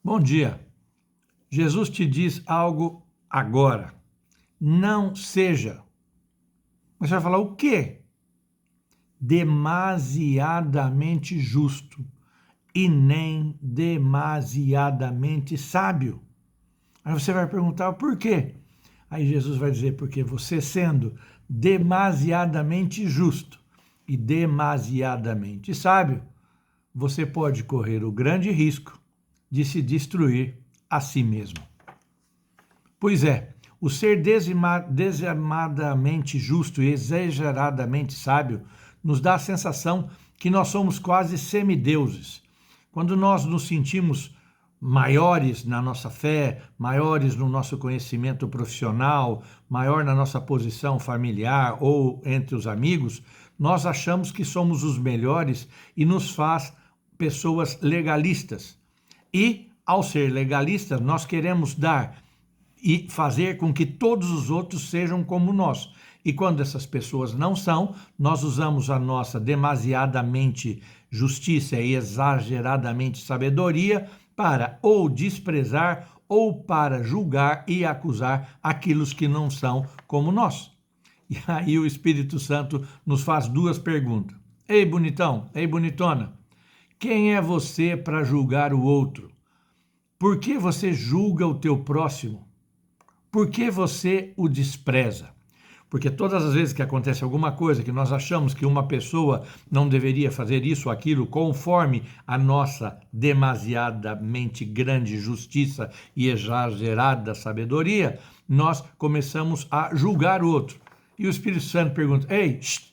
Bom dia. Jesus te diz algo agora. Não seja. Mas você vai falar o quê? Demasiadamente justo e nem demasiadamente sábio. Aí você vai perguntar por quê? Aí Jesus vai dizer, porque você sendo demasiadamente justo e demasiadamente sábio, você pode correr o grande risco de se destruir a si mesmo. Pois é, o ser desamadamente justo e exageradamente sábio nos dá a sensação que nós somos quase semideuses. Quando nós nos sentimos maiores na nossa fé, maiores no nosso conhecimento profissional, maior na nossa posição familiar ou entre os amigos, nós achamos que somos os melhores e nos faz pessoas legalistas. E, ao ser legalistas, nós queremos dar e fazer com que todos os outros sejam como nós. E quando essas pessoas não são, nós usamos a nossa demasiadamente justiça e exageradamente sabedoria para ou desprezar ou para julgar e acusar aqueles que não são como nós. E aí o Espírito Santo nos faz duas perguntas. Ei, bonitão, ei, bonitona, quem é você para julgar o outro? Por que você julga o teu próximo? Por que você o despreza? Porque todas as vezes que acontece alguma coisa que nós achamos que uma pessoa não deveria fazer isso ou aquilo conforme a nossa demasiadamente grande justiça e exagerada sabedoria, nós começamos a julgar o outro. E o Espírito Santo pergunta, ei, shh.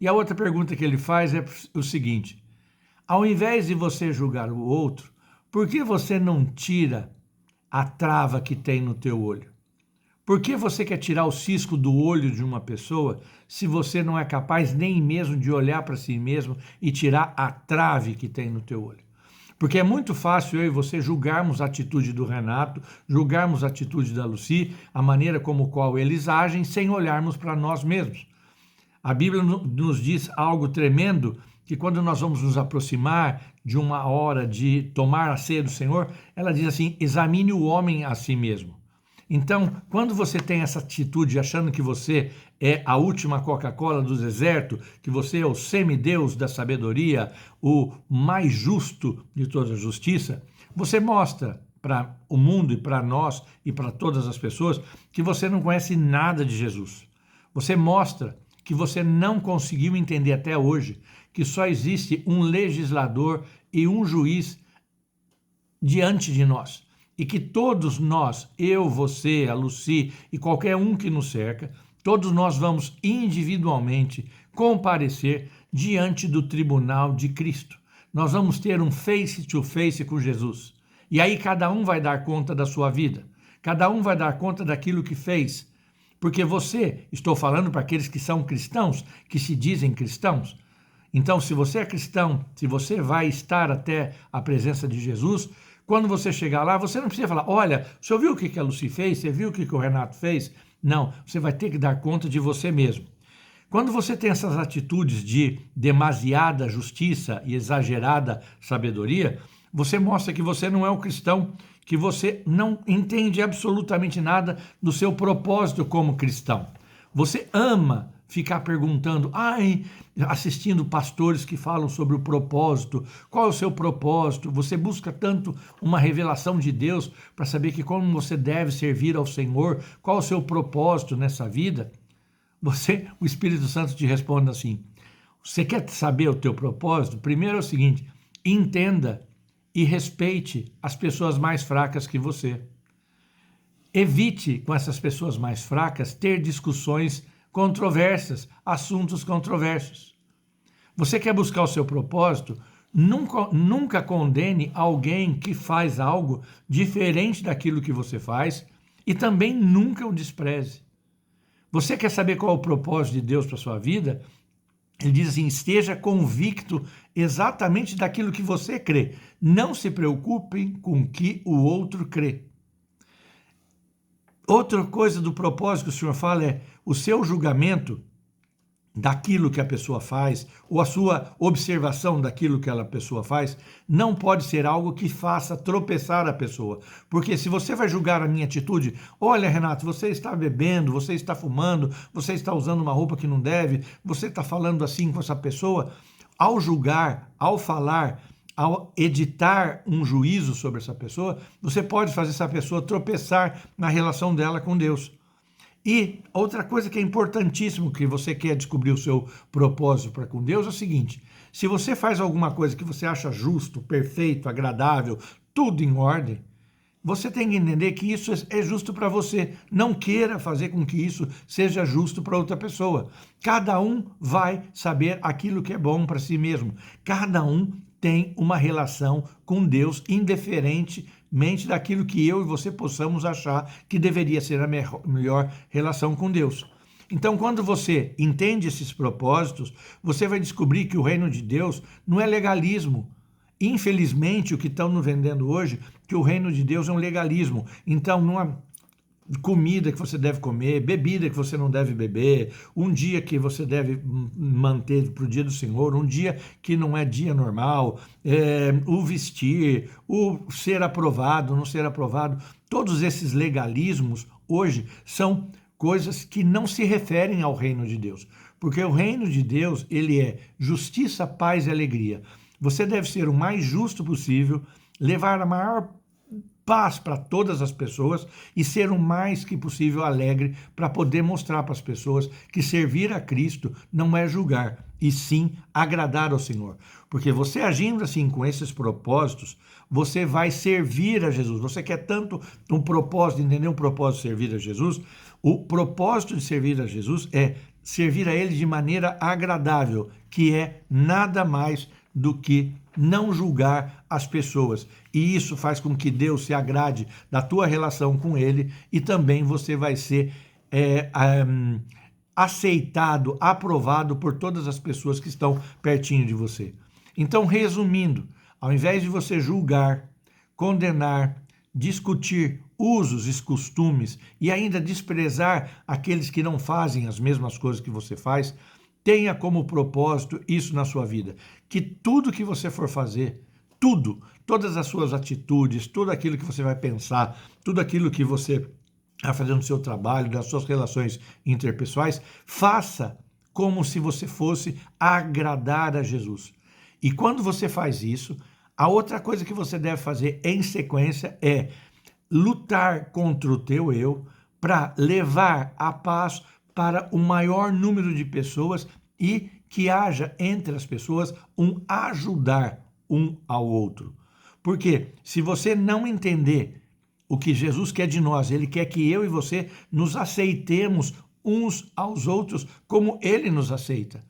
E a outra pergunta que ele faz é o seguinte, ao invés de você julgar o outro, por que você não tira a trava que tem no teu olho? Por que você quer tirar o cisco do olho de uma pessoa se você não é capaz nem mesmo de olhar para si mesmo e tirar a trave que tem no teu olho? Porque é muito fácil eu e você julgarmos a atitude do Renato, julgarmos a atitude da Lucy, a maneira como qual eles agem, sem olharmos para nós mesmos. A Bíblia nos diz algo tremendo, que quando nós vamos nos aproximar de uma hora de tomar a ceia do Senhor, ela diz assim, examine o homem a si mesmo. Então, quando você tem essa atitude achando que você é a última Coca-Cola do deserto, que você é o semideus da sabedoria, o mais justo de toda a justiça, você mostra para o mundo e para nós e para todas as pessoas que você não conhece nada de Jesus. Você mostra que você não conseguiu entender até hoje que só existe um legislador e um juiz diante de nós. E que todos nós, eu, você, a Lucy e qualquer um que nos cerca, todos nós vamos individualmente comparecer diante do tribunal de Cristo. Nós vamos ter um face-to-face com Jesus. E aí cada um vai dar conta da sua vida. Cada um vai dar conta daquilo que fez. Porque você, estou falando para aqueles que são cristãos, que se dizem cristãos. Então, se você é cristão, se você vai estar até a presença de Jesus, quando você chegar lá, você não precisa falar, olha, o senhor viu o que a Lucy fez? Você viu o que o Renato fez? Não, você vai ter que dar conta de você mesmo. Quando você tem essas atitudes de demasiada justiça e exagerada sabedoria, você mostra que você não é um cristão, que você não entende absolutamente nada do seu propósito como cristão. Você ama ficar perguntando, assistindo pastores que falam sobre o propósito, qual é o seu propósito? Você busca tanto uma revelação de Deus para saber que como você deve servir ao Senhor, qual é o seu propósito nessa vida? O Espírito Santo te responde assim, você quer saber o teu propósito? Primeiro é o seguinte, entenda e respeite as pessoas mais fracas que você. Evite com essas pessoas mais fracas ter discussões controversas, assuntos controversos. Você quer buscar o seu propósito? Nunca condene alguém que faz algo diferente daquilo que você faz e também nunca o despreze. Você quer saber qual é o propósito de Deus para a sua vida? Ele diz assim, esteja convicto exatamente daquilo que você crê. Não se preocupe com o que o outro crê. Outra coisa do propósito que o Senhor fala é, o seu julgamento daquilo que a pessoa faz, ou a sua observação daquilo que a pessoa faz, não pode ser algo que faça tropeçar a pessoa. Porque se você vai julgar a minha atitude, olha, Renato, você está bebendo, você está fumando, você está usando uma roupa que não deve, você está falando assim com essa pessoa, ao julgar, ao falar, ao editar um juízo sobre essa pessoa, você pode fazer essa pessoa tropeçar na relação dela com Deus. E outra coisa que é importantíssimo que você quer descobrir o seu propósito para com Deus é o seguinte: se você faz alguma coisa que você acha justo, perfeito, agradável, tudo em ordem, você tem que entender que isso é justo para você. Não queira fazer com que isso seja justo para outra pessoa. Cada um vai saber aquilo que é bom para si mesmo. Cada um tem uma relação com Deus indiferentemente daquilo que eu e você possamos achar que deveria ser a melhor relação com Deus. Então, quando você entende esses propósitos, você vai descobrir que o reino de Deus não é legalismo. Infelizmente, o que estão nos vendendo hoje, que o reino de Deus é um legalismo. Então, não há comida que você deve comer, bebida que você não deve beber, um dia que você deve manter para o dia do Senhor, um dia que não é dia normal, o vestir, o ser aprovado, não ser aprovado. Todos esses legalismos hoje são coisas que não se referem ao reino de Deus. Porque o reino de Deus, ele é justiça, paz e alegria. Você deve ser o mais justo possível, levar a maior paz para todas as pessoas e ser o mais que possível alegre para poder mostrar para as pessoas que servir a Cristo não é julgar, e sim agradar ao Senhor. Porque você agindo assim com esses propósitos, você vai servir a Jesus. Você quer tanto um propósito, entender um propósito de servir a Jesus? O propósito de servir a Jesus é servir a Ele de maneira agradável, que é nada mais do que não julgar as pessoas. E isso faz com que Deus se agrade da tua relação com Ele e também você vai ser aceitado, aprovado por todas as pessoas que estão pertinho de você. Então, resumindo, ao invés de você julgar, condenar, discutir usos e costumes e ainda desprezar aqueles que não fazem as mesmas coisas que você faz, tenha como propósito isso na sua vida, que tudo que você for fazer, tudo, todas as suas atitudes, tudo aquilo que você vai pensar, tudo aquilo que você vai fazer no seu trabalho, nas suas relações interpessoais, faça como se você fosse agradar a Jesus. E quando você faz isso, a outra coisa que você deve fazer em sequência é lutar contra o teu eu para levar a paz para o maior número de pessoas e que haja entre as pessoas um ajudar um ao outro. Porque se você não entender o que Jesus quer de nós, Ele quer que eu e você nos aceitemos uns aos outros como Ele nos aceita.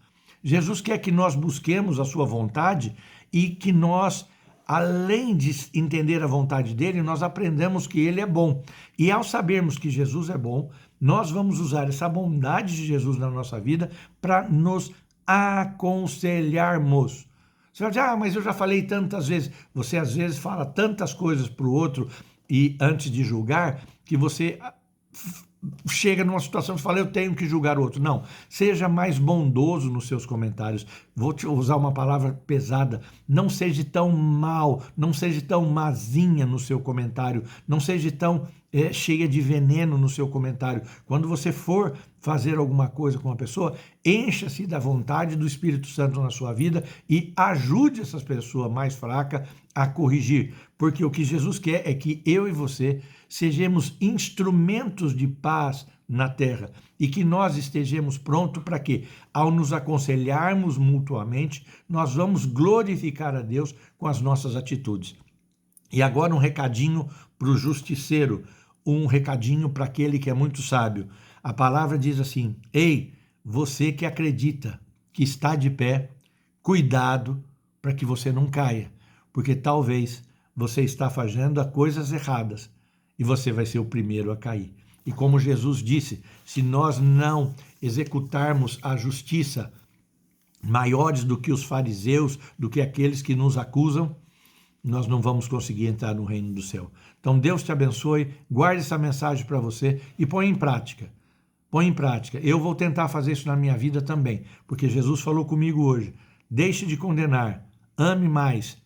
Jesus quer que nós busquemos a sua vontade e que nós, além de entender a vontade dele, nós aprendemos que ele é bom. E ao sabermos que Jesus é bom, nós vamos usar essa bondade de Jesus na nossa vida para nos aconselharmos. Você vai dizer, mas eu já falei tantas vezes. Você às vezes fala tantas coisas para o outro e antes de julgar que você chega numa situação que fala, eu tenho que julgar o outro. Não, seja mais bondoso nos seus comentários. Vou te usar uma palavra pesada. Não seja tão mal, não seja tão mazinha no seu comentário, não seja tão cheia de veneno no seu comentário. Quando você for fazer alguma coisa com uma pessoa, encha-se da vontade do Espírito Santo na sua vida e ajude essa pessoa mais fraca a corrigir. Porque o que Jesus quer é que eu e você sejamos instrumentos de paz na terra e que nós estejamos prontos para que, ao nos aconselharmos mutuamente, nós vamos glorificar a Deus com as nossas atitudes. E agora um recadinho para o justiceiro, um recadinho para aquele que é muito sábio. A palavra diz assim, ei, você que acredita, que está de pé, cuidado para que você não caia, porque talvez você está fazendo coisas erradas e você vai ser o primeiro a cair. E como Jesus disse, se nós não executarmos a justiça maiores do que os fariseus, do que aqueles que nos acusam, nós não vamos conseguir entrar no reino do céu. Então Deus te abençoe, guarde essa mensagem para você e põe em prática. põe em prática. Eu vou tentar fazer isso na minha vida também, porque Jesus falou comigo hoje. Deixe de condenar, ame mais,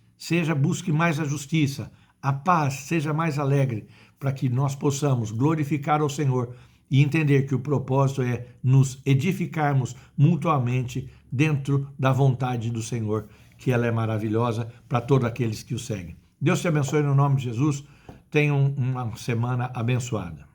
busque mais a justiça, a paz, seja mais alegre, para que nós possamos glorificar ao Senhor e entender que o propósito é nos edificarmos mutuamente dentro da vontade do Senhor, que ela é maravilhosa para todos aqueles que o seguem. Deus te abençoe no nome de Jesus. Tenha uma semana abençoada.